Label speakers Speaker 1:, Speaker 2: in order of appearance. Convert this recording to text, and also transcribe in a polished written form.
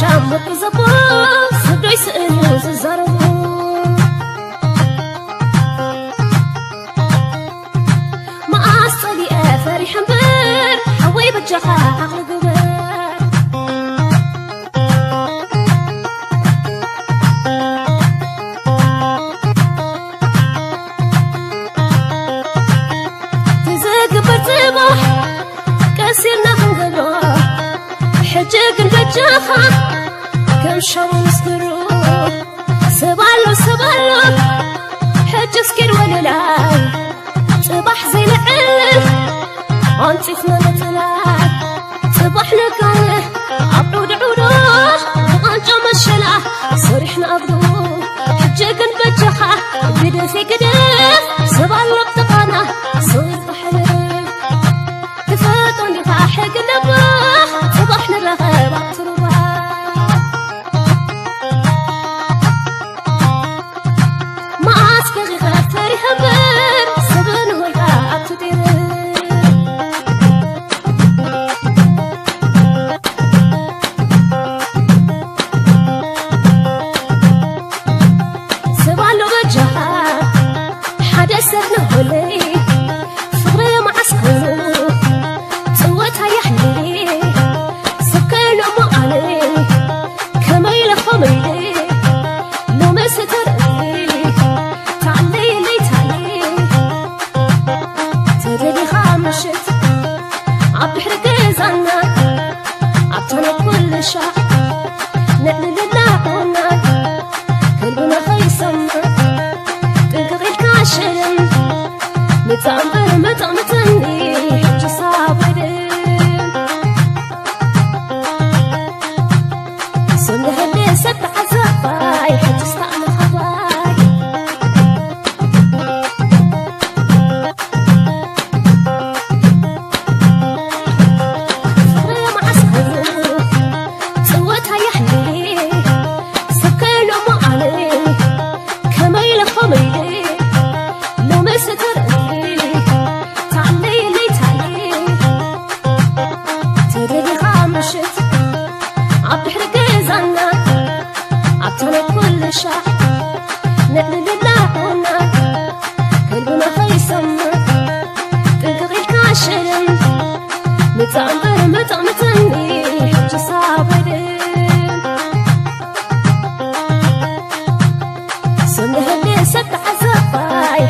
Speaker 1: شامك زبون صدو يسألوا زربون ما أصلي أفري حنبر حوي بجخا عقل قبر تزقبر تبوح كسرنا خنقبر حجك نبجخا كم شرو نسكرو سبالو حج سكر ولا لاي صباح زي العلم انتي فما نتلاي صباح نقاله عبرو دعورو وانجو مشلا صريحنا أبدو حجك نبجخا بدفي قدف سبالو بتقانا صير بحلف تفاتوني فاحق نباح صباح نرغب عطربا سنه اللي سبت عزفاي